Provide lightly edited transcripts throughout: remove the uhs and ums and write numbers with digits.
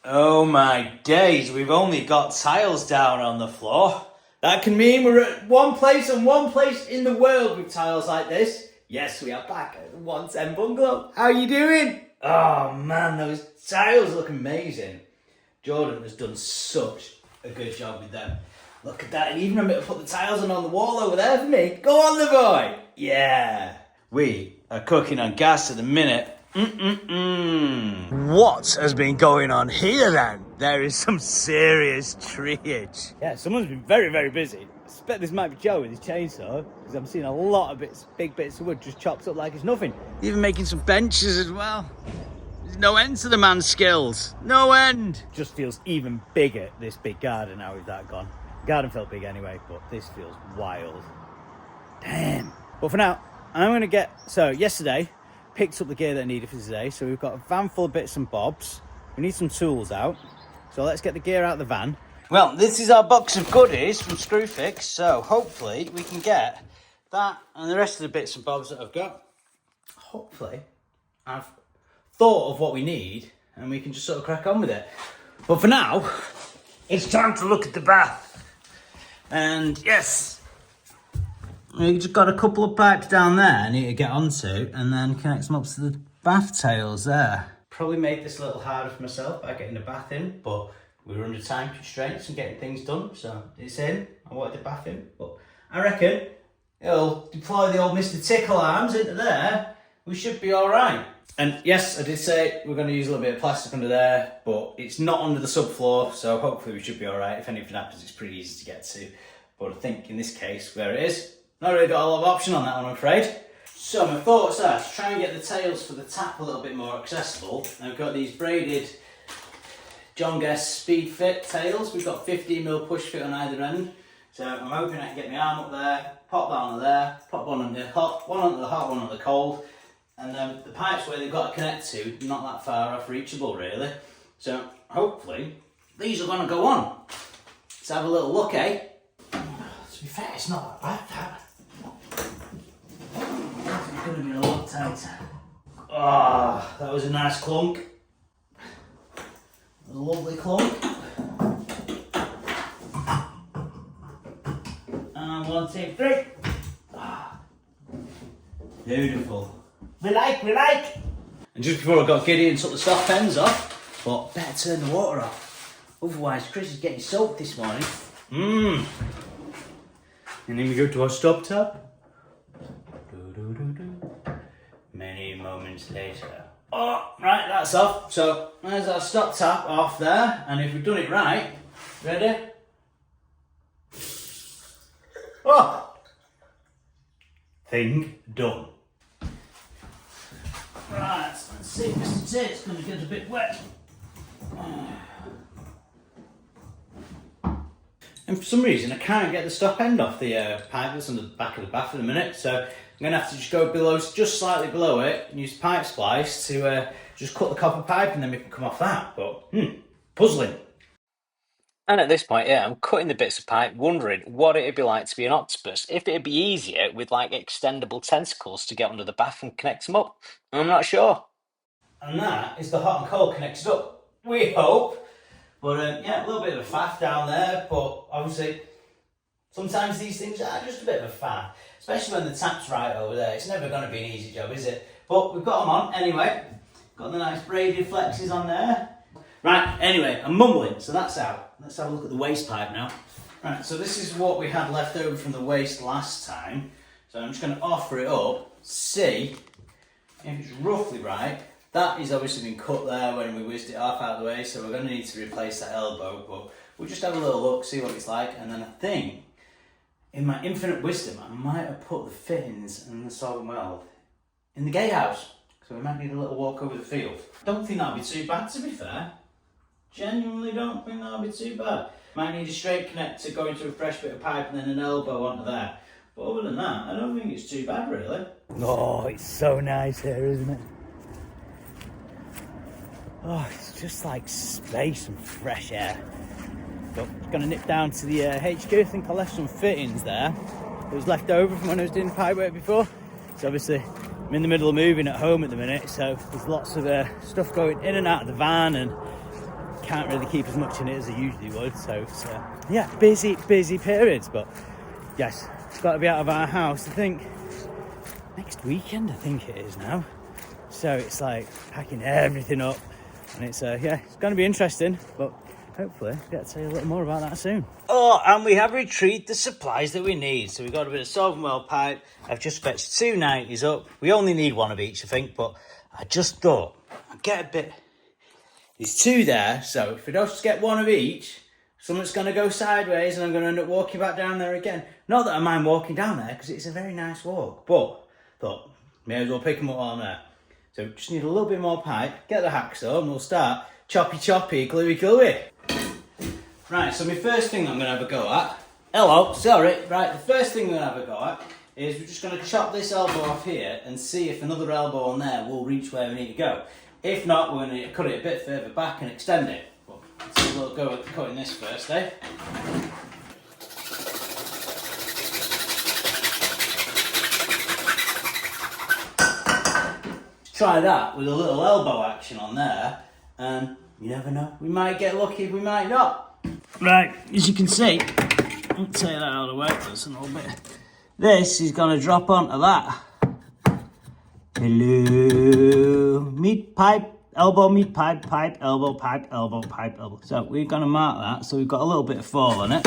Oh my days, we've only got tiles down on the floor. That can mean we're at one place and one place in the world with tiles like this. Yes, we are back at the 110 Bungalow. How you doing? Oh man, those tiles look amazing. Jordan has done such a good job with them. Look at that, and even remember to put the tiles on the wall over there for me. Go on the boy. Yeah. We are cooking on gas at the minute. What has been going on here then? There is some serious treeage. Yeah, someone's been very, very busy. I suspect this might be Joe with his chainsaw, because I'm seeing a lot of big bits of wood just chopped up like it's nothing. Even making some benches as well. There's no end to the man's skills. No end. Just feels even bigger, this big garden, now with that gone. The garden felt big anyway, but this feels wild. Damn. But for now, I'm going to yesterday, picked up the gear that I needed for today. So we've got a van full of bits and bobs. We need some tools out. So let's get the gear out of the van. Well, this is our box of goodies from Screwfix. So hopefully we can get that and the rest of the bits and bobs that I've got. Hopefully I've thought of what we need and we can just sort of crack on with it. But for now, it's time to look at the bath. And yes, we just got a couple of pipes down there I need to get onto and then connect them up to the bath tails there. Probably made this a little harder for myself by getting the bath in, but we were under time constraints and getting things done, so it's in. I wanted the bath in, but I reckon it'll deploy the old Mr. Tickle arms into there. We should be all right. And yes, I did say we're going to use a little bit of plastic under there, but it's not under the subfloor, so hopefully we should be all right. If anything happens, it's pretty easy to get to. But I think in this case, where it is, not really got a lot of option on that one, I'm afraid. So my thoughts are to try and get the tails for the tap a little bit more accessible. I've got these braided John Guest Speed Fit tails. We've got 15mm push fit on either end. So I'm hoping I can get my arm up there, pop that onto there, pop one onto the hot, one onto the hot, one onto the cold. And then the pipes where they've got to connect to, not that far off reachable really. So hopefully these are going to go on. Let's have a little look, eh? To be fair, it's not that bad, that. It's going to be a lot tighter. Ah, that was a nice clunk. That was a lovely clunk. And 1, 2, 3. Ah, beautiful. We like. And just before I got giddy and took the stop pens off, but better turn the water off. Otherwise, Chris is getting soaked this morning. And then we go to our stop tap. Many moments later. Oh, right, that's off. So there's our stop tap off there. And if we've done it right, ready? Oh! Thing done. Right, let's see if Mr. Tate's going to get a bit wet. And for some reason I can't get the stop end off the pipe that's on the back of the bath at the minute, so I'm going to have to just go below, just slightly below it, and use pipe splice to just cut the copper pipe and then we can come off that, but puzzling. And at this point, yeah, I'm cutting the bits of pipe, wondering what it'd be like to be an octopus, if it'd be easier with like extendable tentacles to get under the bath and connect them up. I'm not sure. And that is the hot and cold connected up, we hope. But yeah, a little bit of a faff down there, but obviously sometimes these things are just a bit of a faff, especially when the tap's right over there. It's never going to be an easy job, is it? But we've got them on anyway. Got the nice braided flexes on there. Right, anyway, I'm mumbling, so that's out. Let's have a look at the waste pipe now. Right, so this is what we had left over from the waste last time. So I'm just going to offer it up, see if it's roughly right. That is obviously been cut there when we whizzed it off out of the way, so we're going to need to replace that elbow, but we'll just have a little look, see what it's like, and then I think, in my infinite wisdom, I might have put the fittings and the solid weld in the gatehouse, so we might need a little walk over the field. Don't think that'll be too bad, to be fair. Genuinely don't think that'll be too bad. Might need a straight connector going to a fresh bit of pipe and then an elbow onto there. But other than that, I don't think it's too bad, really. Oh, it's so nice here, isn't it? Oh, it's just like space and fresh air. But I'm going to nip down to the HQ. I think I left some fittings there. It was left over from when I was doing pipe work before. So obviously I'm in the middle of moving at home at the minute. So there's lots of stuff going in and out of the van and can't really keep as much in it as I usually would. So it's, yeah, busy periods. But yes, it's got to be out of our house, I think, next weekend, I think it is now. So it's like packing everything up. And it's, yeah, it's going to be interesting. But hopefully I'll get to tell you a little more about that soon. Oh, and we have retrieved the supplies that we need. So we've got a bit of solvent well pipe. I've just fetched 2 90s up. We only need 1 of each, I think. But I just thought I'd get a bit... There's 2 there. So if we don't just get 1 of each, something's going to go sideways and I'm going to end up walking back down there again. Not that I mind walking down there because it's a very nice walk. But thought, may as well pick them up while I'm there. So just need a little bit more pipe, get the hacksaw and we'll start choppy, gluey. Right, so my first thing I'm going to have a go at... Hello, sorry. Right, the first thing we're going to have a go at is we're just going to chop this elbow off here and see if another elbow on there will reach where we need to go. If not, we're going to cut it a bit further back and extend it. But let's have a little go at cutting this first, eh? Try that with a little elbow action on there, and you never know, we might get lucky, we might not. Right, as you can see, I'll take that out of the way just a little bit. This is going to drop onto that. Hello, meat pipe, elbow, meat pipe, pipe, elbow, pipe, elbow, pipe, elbow. So we're going to mark that, so we've got a little bit of fall on it.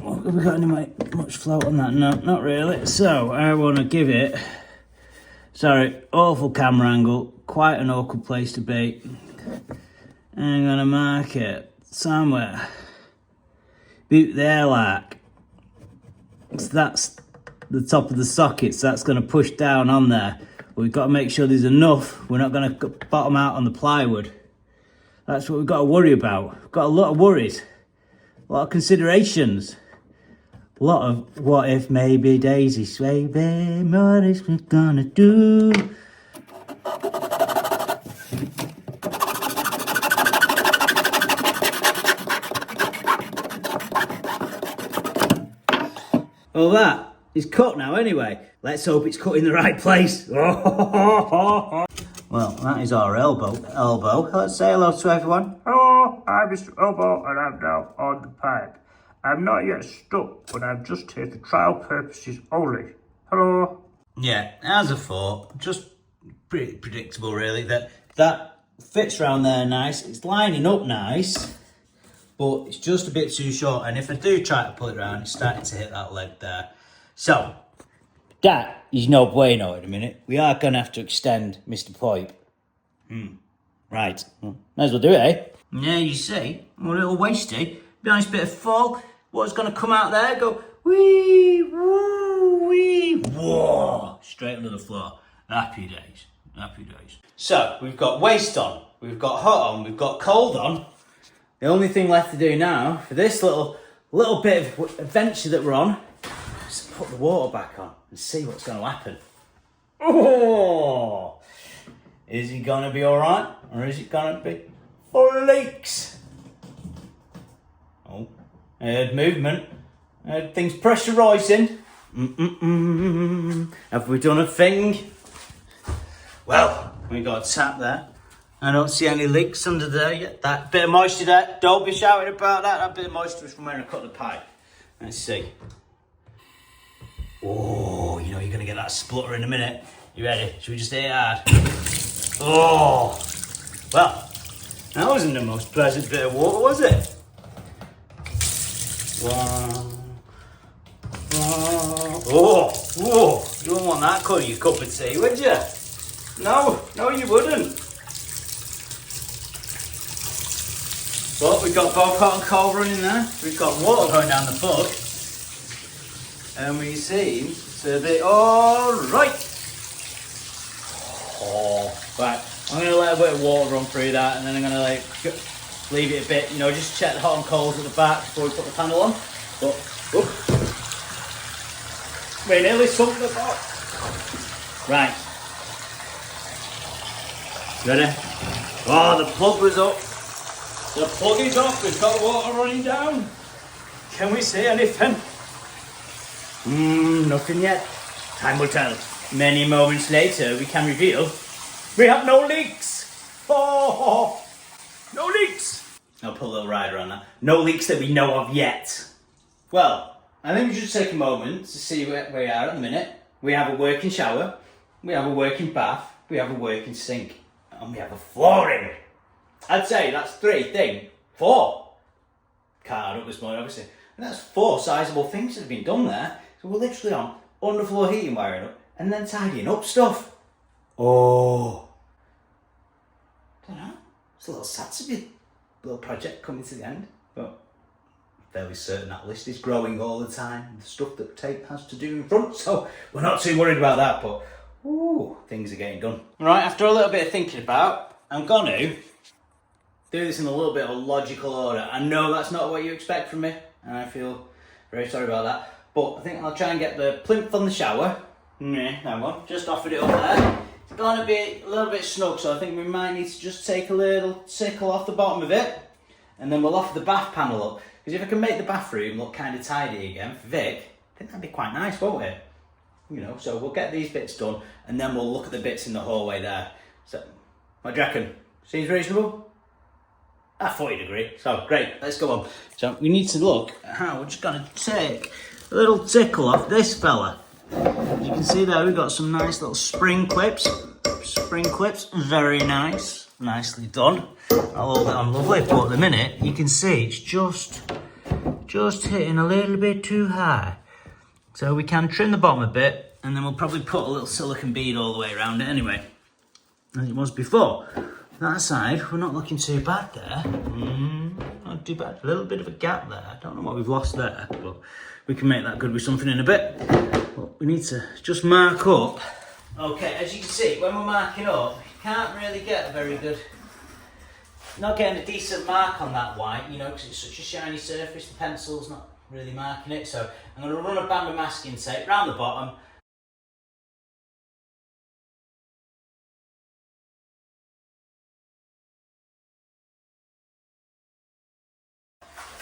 Have we got any much float on that? No, not really. So I want to give it, sorry, awful camera angle, quite an awkward place to be. I'm going to mark it somewhere. Boot there like. So that's the top of the socket, so that's going to push down on there. But we've got to make sure there's enough. We're not going to bottom out on the plywood. That's what we've got to worry about. We've got a lot of worries, a lot of considerations. A lot of what if, maybe, daisy sway, babe, what is we gonna do? Well, that is cut now anyway. Let's hope it's cut in the right place. Well, that is our elbow. Let's say hello to everyone. Hello, I'm Mr. Elbow and I'm now on the pipe. I'm not yet stuck, but I'm just here for trial purposes only. Hello. Yeah, as I thought, just pretty predictable really, that fits around there nice. It's lining up nice, but it's just a bit too short. And if I do try to pull it around, it's starting to hit that leg there. So, that is no bueno in a minute. We are going to have to extend Mr. Pipe. Right. Might as well do it, eh? Yeah, you see, a little wasty. Be nice bit of fall. What's going to come out there? Go wee, woo, wee, whoa, straight under the floor. Happy days, happy days. So we've got waste on, we've got hot on, we've got cold on. The only thing left to do now for this little bit of adventure that we're on is put the water back on and see what's going to happen. Oh, is it going to be all right, or is it going to be full of leaks? Oh, I heard movement. I heard things pressurising. Have we done a thing? Well, we got a tap there. I don't see any leaks under there yet. That bit of moisture there, don't be shouting about that. That bit of moisture is from where I cut the pipe. Let's see. Oh, you know you're going to get that splutter in a minute. You ready? Should we just hit it hard? Oh, well, that wasn't the most pleasant bit of water, was it? Oh, you wouldn't want that colour your cup of tea, would you? No, you wouldn't. But we've got both hot and cold running there. We've got water going down the plug. And we seem to be alright. Oh, right. I'm going to let a bit of water run through that and then I'm going to leave it a bit, just check the hot and colds at the back before we put the panel on. But, we nearly sunk the box. Right. Ready? Oh, the plug was up. The plug is off, we've got water running down. Can we see anything? Nothing yet. Time will tell. Many moments later, we can reveal We have no leaks. Oh, no leaks. I'll put a little rider on that. No leaks that we know of yet. Well, I think we should take a moment to see where we are at the minute. We have a working shower, we have a working bath, we have a working sink, and we have a flooring. I'd say that's 4. Card up this morning, obviously. And that's 4 sizable things that have been done there. So we're literally on underfloor heating wiring up and then tidying up stuff. Oh. I don't know. It's a little sad to be a little project coming to the end, but I'm fairly certain that list is growing all the time. The stuff that tape has to do in front, so we're not too worried about that, but ooh, things are getting done. Right, after a little bit of thinking about, I'm gonna do this in a little bit of a logical order. I know that's not what you expect from me, and I feel very sorry about that, but I think I'll try and get the plinth on the shower. That one, just offered it up there. It's gonna be a little bit snug, so I think we might need to just take a little tickle off the bottom of it, and then we'll offer the bath panel up. Because if I can make the bathroom look kind of tidy again for Vic, I think that'd be quite nice, won't it? You know, so we'll get these bits done, and then we'll look at the bits in the hallway there. So, what do you reckon? Seems reasonable? I thought you'd agree. So, great, let's go on. So, we need to look at how we're just gonna take a little tickle off this fella. As you can see there, we've got some nice little spring clips. Very nice. Nicely done. I'll hold it on lovely, but at the minute, you can see it's just hitting a little bit too high. So we can trim the bottom a bit, and then we'll probably put a little silicone bead all the way around it anyway, as it was before. That side, we're not looking too bad there. Not too bad. A little bit of a gap there. I don't know what we've lost there, but we can make that good with something in a bit. But we need to just mark up. Okay, as you can see, when we're marking up, you can't really get a very good... Not getting a decent mark on that white, you know, because it's such a shiny surface, the pencil's not really marking it. So I'm going to run a band of masking tape round the bottom.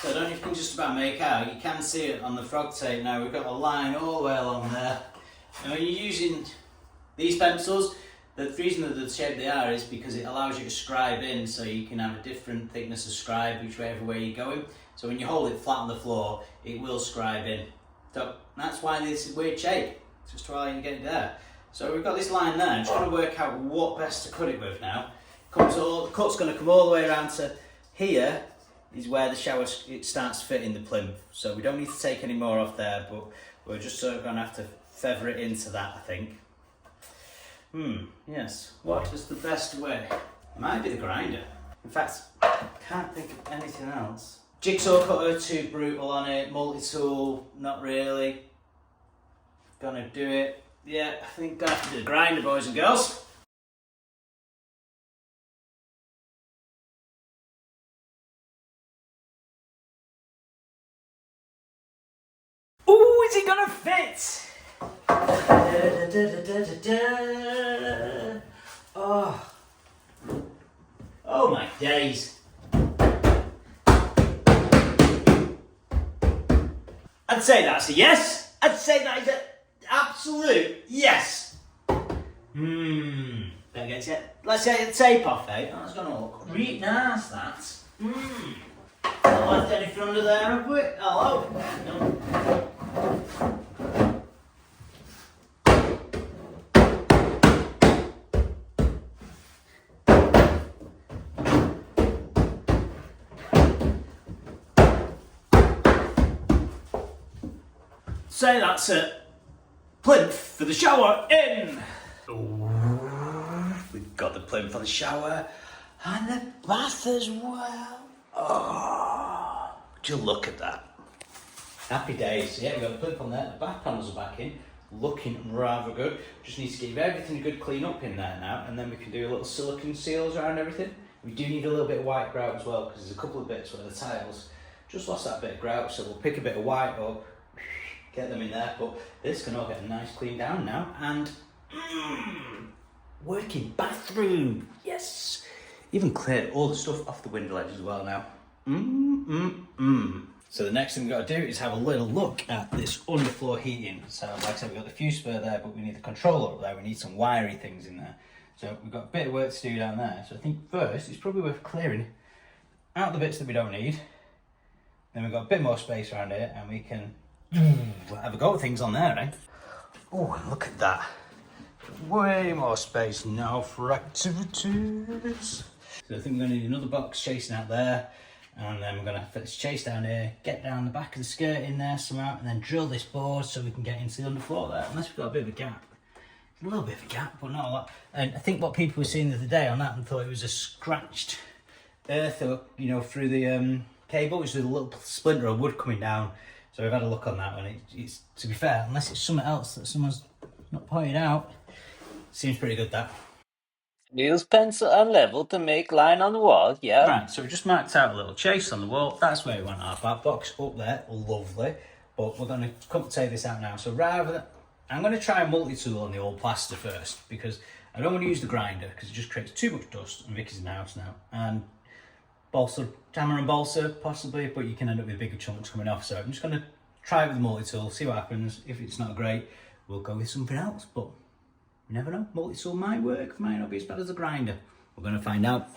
So I don't know if you can just about make out, you can see it on the frog tape now, we've got a line all the way along there. And when you're using these pencils, the reason that the shape they are is because it allows you to scribe in, so you can have a different thickness of scribe whichever way you're going. So when you hold it flat on the floor, it will scribe in. So that's why this is weird shape, just while you get it there. So we've got this line there, I'm trying to work out what best to cut it with now. The cut's going to come all the way around to here, is where the shower it starts fitting the plinth. So we don't need to take any more off there, but we're just sort of going to have to feather it into that, I think. Yes. What is the best way? It might be the grinder. In fact, I can't think of anything else. Jigsaw cutter, too brutal on it. Multi-tool, not really. Gonna do it. Yeah, I think gonna have to do the grinder, boys and girls. Ooh, is it gonna fit? Oh my days. I'd say that's a yes. I'd say that is an absolute yes. Better get it. Let's get the tape off, eh? Oh, that's gonna look really nice, that. Not left anything under there, have we? Hello? No. Say that's a plinth for the shower in. Ooh, we've got the plinth for the shower and the bath as well. Oh, would you look at that? Happy days. Yeah, we've got the plinth on there, the bath panels are back in, looking rather good. Just need to give everything a good clean up in there now, and then we can do a little silicone seals around everything. We do need a little bit of white grout as well, because there's a couple of bits where the tiles just lost that bit of grout, so we'll pick a bit of white up, get them in there, but this can all get a nice clean down now, and working bathroom, yes! Even cleared all the stuff off the window ledge as well now. So the next thing we've got to do is have a little look at this underfloor heating. So like I said, we've got the fuse spur there, but we need the controller up there, we need some wiry things in there. So we've got a bit of work to do down there. So I think first it's probably worth clearing out the bits that we don't need. Then we've got a bit more space around here and we can have a go at things on there, eh? Oh, and look at that. Way more space now for activities. So I think we're going to need another box chasing out there. And then we're going to fit this chase down here, get down the back of the skirt in there somehow, and then drill this board so we can get into the underfloor there. Unless we've got a bit of a gap. A little bit of a gap, but not a lot. And I think what people were seeing the other day on that and thought it was a scratched earth, or, you know, through the cable, which is a little splinter of wood coming down. So we've had a look on that one. It's, to be fair, unless it's something else that someone's not pointed out, seems pretty good, that. Use pencil and level to make line on the wall, yeah. Right, so we just marked out a little chase on the wall. That's where we want our back box, up there, lovely. But we're going to come take this out now. So rather than, I'm going to try a multi-tool on the old plaster first, because I don't want to use the grinder because it just creates too much dust. And Vicky's in the house now. And balsa, hammer and balsa possibly, but you can end up with bigger chunks coming off. So I'm just going to try it with the multi-tool, see what happens. If it's not great, we'll go with something else. But you never know, multi-tool might work, might not be as bad as a grinder. We're going to find out.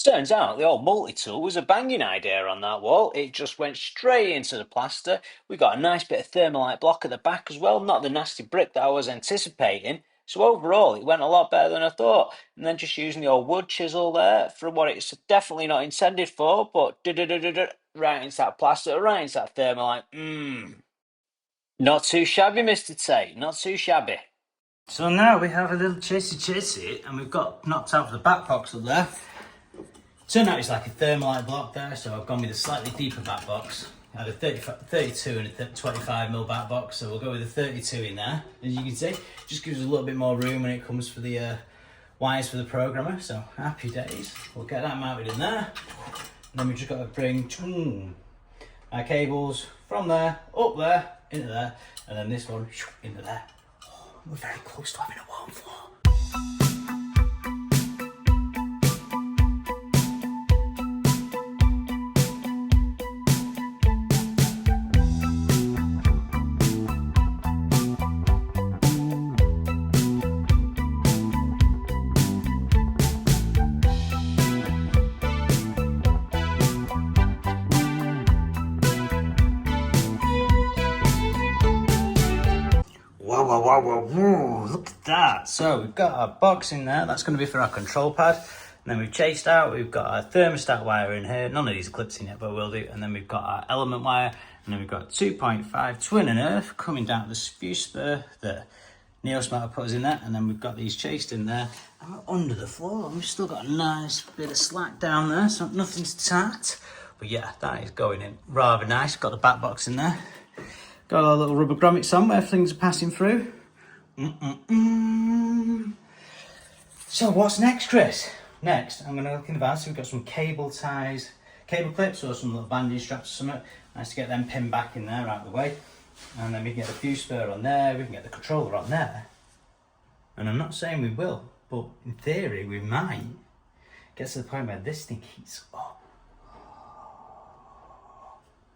Turns out the old multi-tool was a banging idea on that wall. It just went straight into the plaster. We got a nice bit of thermalite block at the back as well, not the nasty brick that I was anticipating. So overall, it went a lot better than I thought. And then just using the old wood chisel there for what it's definitely not intended for, but right into that plaster, right into that thermalite. Not too shabby, Mr. Tate, not too shabby. So now we have a little chasey, and we've got knocked out for the back box up there. Turned out it's like a thermalite block there, so I've gone with a slightly deeper back box. I had a 32 and a 25mm back box, so we'll go with a 32 in there. As you can see, just gives us a little bit more room when it comes for the wires for the programmer, so happy days. We'll get that mounted in there. And then we've just got to bring our cables from there, up there, into there, and then this one into there. Oh, we're very close to having a warm floor. Whoa, look at that. So we've got our box in there. That's going to be for our control pad. And then we've chased out, we've got our thermostat wire in here. None of these are clips in yet, but we'll do. And then we've got our element wire. And then we've got 2.5 twin and earth coming down the fuse spur that Neosmart put us in there. And then we've got these chased in there. And we're under the floor. We've still got a nice bit of slack down there, so nothing's tacked. But yeah, that is going in rather nice. Got the back box in there. Got our little rubber grommets on where things are passing through. So what's next, Chris? Next, I'm going to look in the van. So we've got some cable ties, cable clips, or some little bandage straps or something. Nice to get them pinned back in there, out of the way. And then we can get the fuse spur on there, we can get the controller on there. And I'm not saying we will, but in theory we might get to the point where this thing heats up.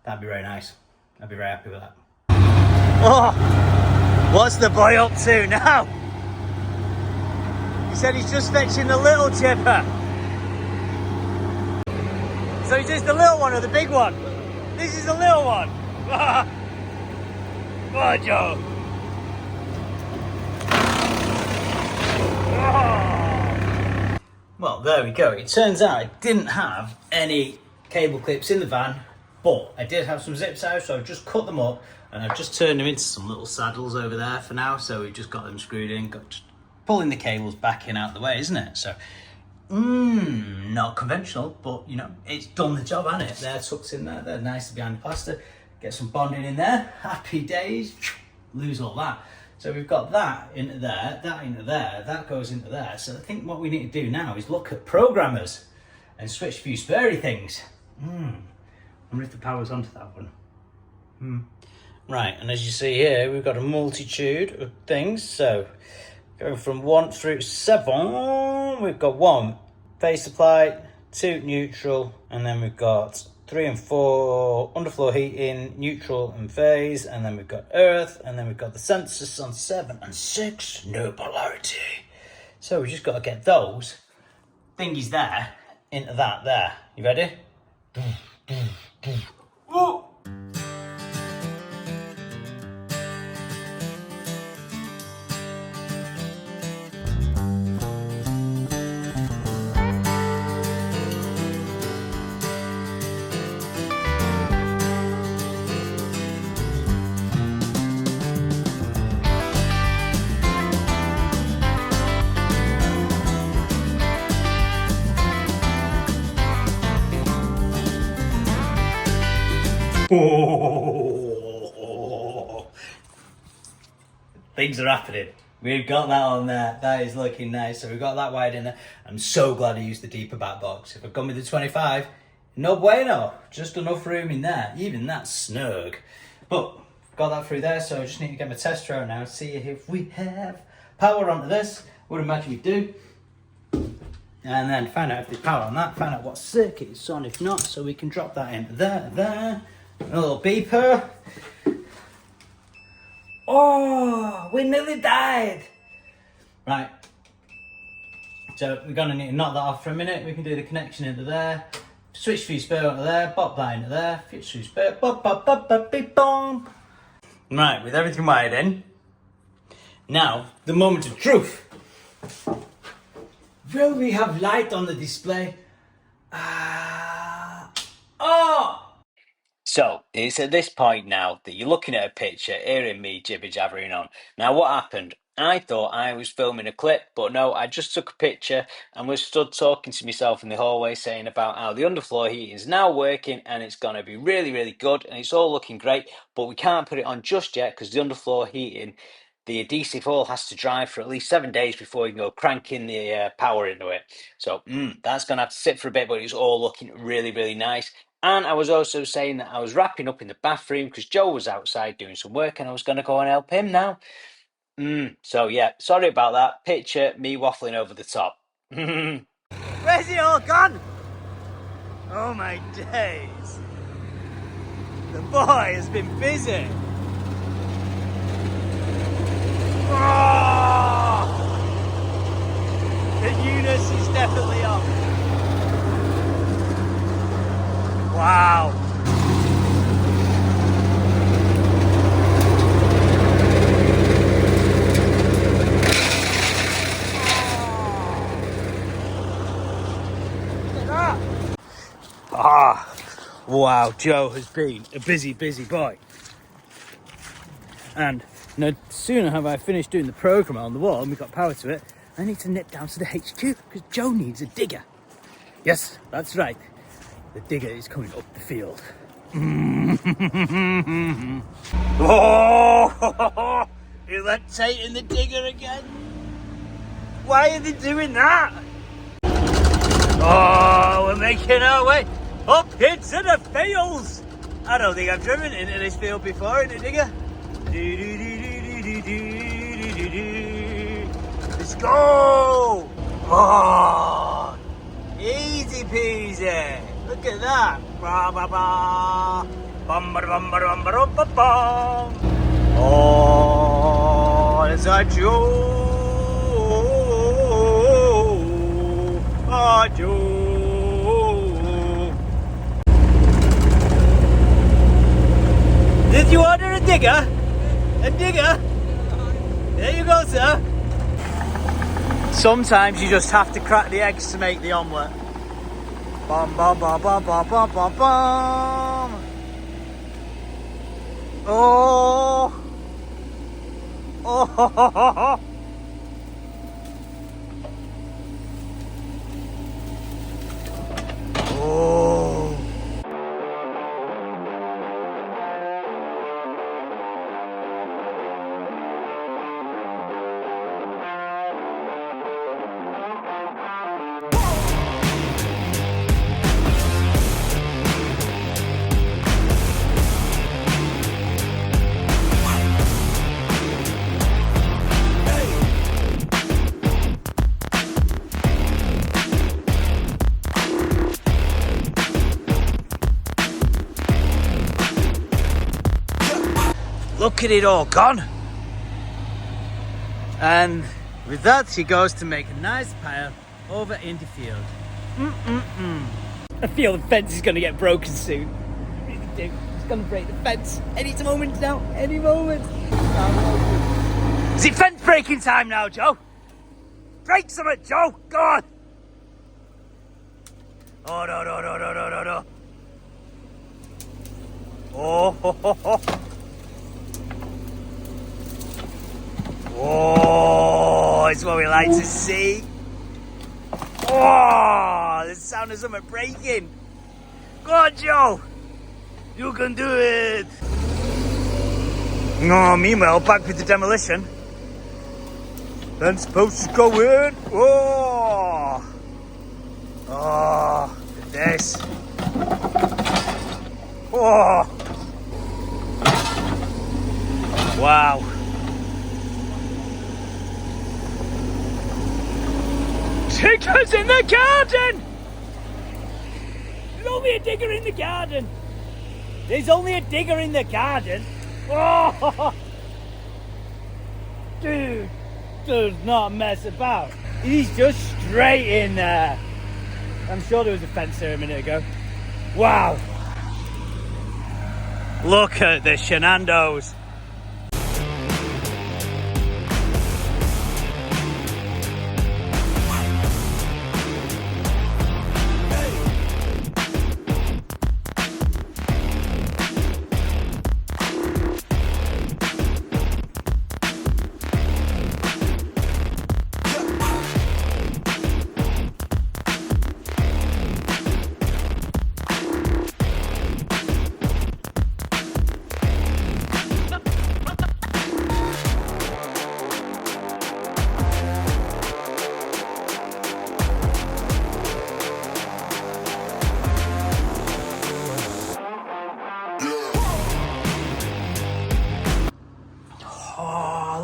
That'd be very nice. I'd be very happy with that. Oh, what's the boy up to now? He said he's just fetching the little chipper. So is this the little one or the big one? This is the little one. Come on, Joe. Oh. Well, there we go. It turns out I didn't have any cable clips in the van, but I did have some zip ties, so I've just cut them up and I've just turned them into some little saddles over there for now. So we've just got them screwed in, just pulling the cables back in out of the way, isn't it? So, not conventional, but you know, it's done the job, hasn't it? They're tucked in there, they're nicely behind the plaster. Get some bonding in there, happy days, lose all that. So we've got that into there, that into there, that goes into there. So I think what we need to do now is look at programmers and switch a few spurry things. I wonder if the power's onto that one. Right, and as you see here, we've got a multitude of things. So going from 1 through 7, we've got 1 phase supply, 2 neutral, and then we've got 3 and 4 underfloor heating, neutral and phase, and then we've got earth, and then we've got the sensors on 7 and 6, no polarity. So we just got to get those thingies there into that there. You ready? Whoa! Oh, things are happening. We've got that on there. That is looking nice. So we've got that wide in there. I'm so glad I used the deeper back box. If I'd gone with the 25, no bueno. Just enough room in there. Even that's snug. But got that through there. So I just need to get my tester out now. See if we have power onto this. Would imagine we do. And then find out if there's power on that. Find out what circuit it's on. If not, so we can drop that into there. A little beeper. Oh, we nearly died. Right. So we're going to need to knock that off for a minute. We can do the connection into there. Switch fuse spare onto there. Pop that into there. Switch fuse spare. Bop, bop, bop, bop, beep, bom. Right, with everything wired in. Now, the moment of truth. Will we have light on the display? Oh! So, it's at this point now that you're looking at a picture, hearing me jibber-jabbering on. Now, what happened? I thought I was filming a clip, but no, I just took a picture and was stood talking to myself in the hallway saying about how the underfloor heating is now working and it's going to be really, really good and it's all looking great, but we can't put it on just yet because the underfloor heating, the adhesive oil has to dry for at least 7 days before you can go cranking the power into it. So that's going to have to sit for a bit, but it's all looking really, really nice. And I was also saying that I was wrapping up in the bathroom because Joe was outside doing some work and I was going to go and help him now. So yeah, sorry about that. Picture me waffling over the top. Where's it all gone? Oh my days. The boy has been busy. Oh! The newness is definitely off. Wow. Ah, wow, Joe has been a busy, busy boy. And no sooner have I finished doing the program on the wall and we've got power to it, I need to nip down to the HQ because Joe needs a digger. Yes, that's right. The digger is coming up the field. Oh, you're levitating the digger again? Why are they doing that? Oh, we're making our way up into the fields. I don't think I've driven into this field before in a digger. Let's go. Oh, easy peasy. Look at that. Ba ba ba. Bum ba bum ba bum ba bum ba bum. Oh, there's our Joe. Oh, Joe. Did you order a digger? A digger? There you go, sir. Sometimes you just have to crack the eggs to make the omelette. Bum bum bum bum bum bum bum bum. Oh. Oh. Oh. Look at it all gone. And With that, he goes to make a nice pile over in the field. I feel the fence is going to get broken soon. I really do. It's going to break the fence any moment now. Any moment. Is it fence breaking time now, Joe? Break something, Joe. Go on. Oh, no, no, no, no, no, no, no. Oh, ho, ho, ho. Oh, it's what we like to see. Oh, the sound of something breaking. Go on, Joe. You can do it. Oh, meanwhile, back with the demolition. Fence posts go in. Oh. Oh, look at this. Oh. Wow. Diggers in the garden! There's only a digger in the garden. There's only a digger in the garden. Oh, dude does not mess about. He's just straight in there. I'm sure there was a fence there a minute ago. Wow. Look at the shenandos.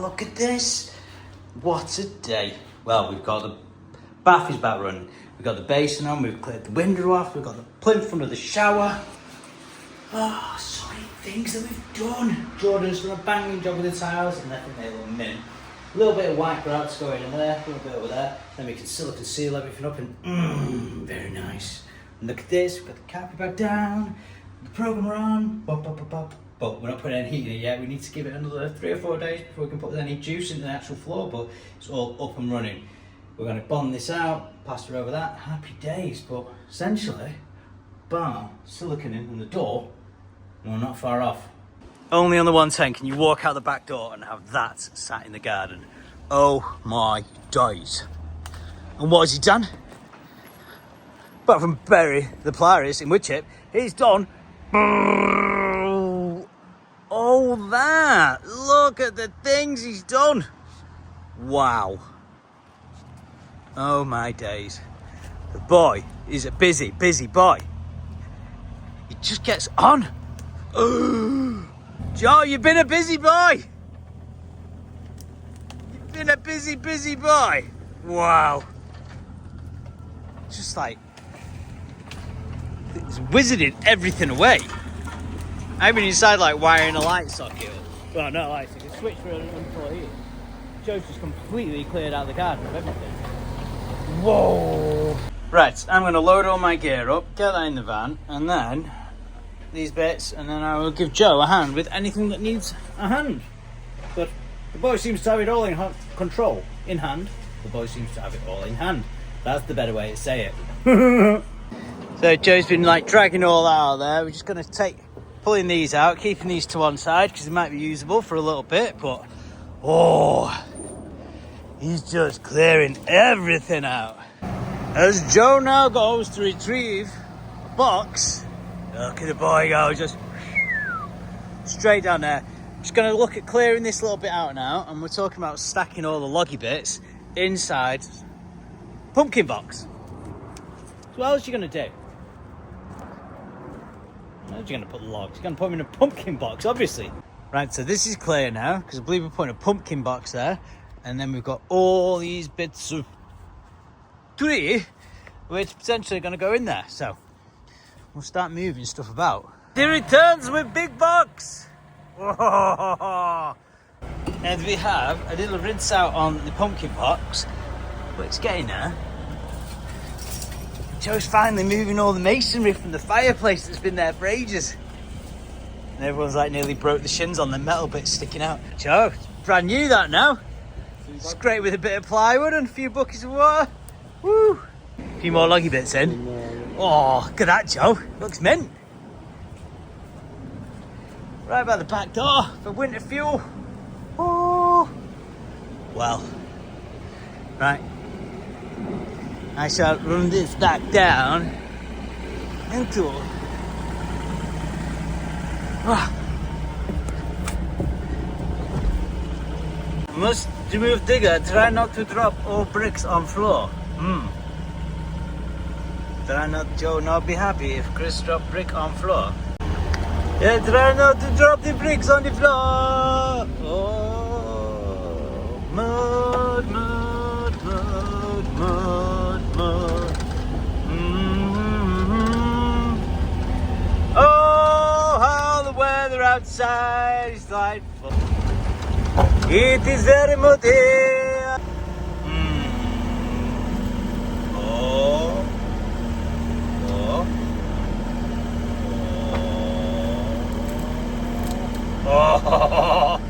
Look at this. What a day. Well, we've got the bath is back running. We've got the basin on, we've cleared the window off, we've got the plinth under the shower. Oh, so many things that we've done. Jordan's done a banging job with the tiles, and left in there a little minute. A little bit of white grouts going in there, a little bit over there. Then we can silicone seal everything up and very nice. And look at this, we've got the carpet back down, the program on, bop, bop, bop, bop. But we're not putting any heat in it yet. We need to give it another 3 or 4 days before we can put any juice into the actual floor, but it's all up and running. We're going to bond this out, plaster over that, happy days. But essentially, bar, silicone in, and the door, and we're not far off. Only on the 110 can you walk out the back door and have that sat in the garden. Oh my days. And what has he done? Apart from bury the pliers in wood chip, he's done all that. Look at the things he's done. Wow. Oh my days. The boy is a busy, busy boy. He just gets on. Joe, you've been a busy boy. You've been a busy, busy boy. Wow. Just like, it's wizarded everything away. I've been inside like wiring a light socket. Well, not a light socket, a switch for an employee. Joe's just completely cleared out the garden of everything. Whoa! Right, I'm going to load all my gear up, get that in the van, and then these bits, and then I will give Joe a hand with anything that needs a hand. But the boy seems to have it all in hand. The boy seems to have it all in hand. That's the better way to say it. So Joe's been like dragging all that out there. We're just going to pulling these out, keeping these to one side because they might be usable for a little bit, but he's just clearing everything out. As Joe now goes to retrieve a box, look at the boy go, just straight down there. Just going to look at clearing this little bit out now, and we're talking about stacking all the loggy bits inside pumpkin box. So what else are you going to do? How are you going to put the logs? You're going to put them in a pumpkin box, obviously. Right, so this is clear now, because I believe we're putting a pumpkin box there. And then we've got all these bits of tree, which potentially are going to go in there. So we'll start moving stuff about. He returns with big box. Whoa. And we have a little rinse out on the pumpkin box, but it's getting there. Joe's finally moving all the masonry from the fireplace that's been there for ages. And everyone's like nearly broke the shins on the metal bits sticking out. Joe, it's brand new that now. It's great with a bit of plywood and a few buckets of water. Woo! A few more loggy bits in. Oh, look at that, Joe. Looks mint. Right by the back door for winter fuel. Oh, well, right. I shall run this back down into. Must remove digger. Try not to drop all bricks on floor. Try not, Joe, not be happy if Chris drop brick on floor. Yeah, try not to drop the bricks on the floor. Oh, mud, mud, mud, mud, mud. Oh, how the weather outside is delightful. It is very muddy. Oh, oh. Oh.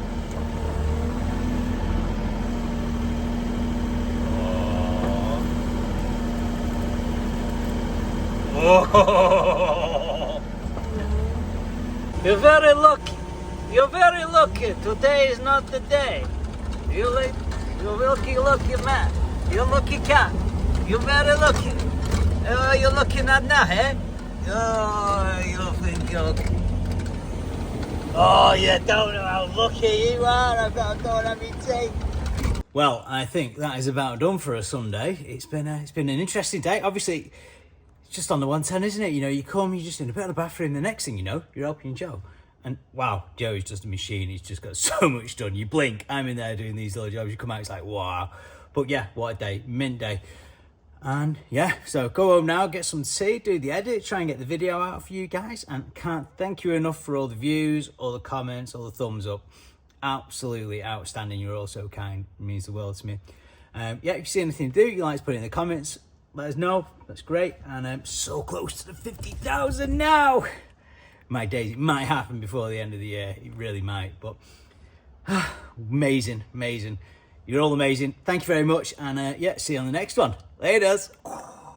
Oh. You're very lucky. You're very lucky. Today is not the day. You're lucky man. You're lucky cat. You're very lucky. Oh, you're looking at now, eh? Oh, you think you're lucky. Oh, you don't know how lucky you are. I've got to go and have your tea. Well, I think that is about done for a Sunday. It's been an interesting day. Obviously, it's just on the 110, isn't it? You know, you come, you're just in a bit of the bathroom. The next thing you know, you're helping Joe. And wow, Joe's just a machine. He's just got so much done. You blink, I'm in there doing these little jobs. You come out, it's like, wow. But yeah, what a day, mint day. And yeah, so go home now, get some tea, do the edit, try and get the video out for you guys. And can't thank you enough for all the views, all the comments, all the thumbs up. Absolutely outstanding. You're all so kind. It means the world to me. Yeah, if you see anything to do, you like to put it in the comments. Let us know. That's great. And I'm so close to the 50,000 now. My days, it might happen before the end of the year. It really might. But amazing, amazing. You're all amazing. Thank you very much. And yeah, see you on the next one. Laters.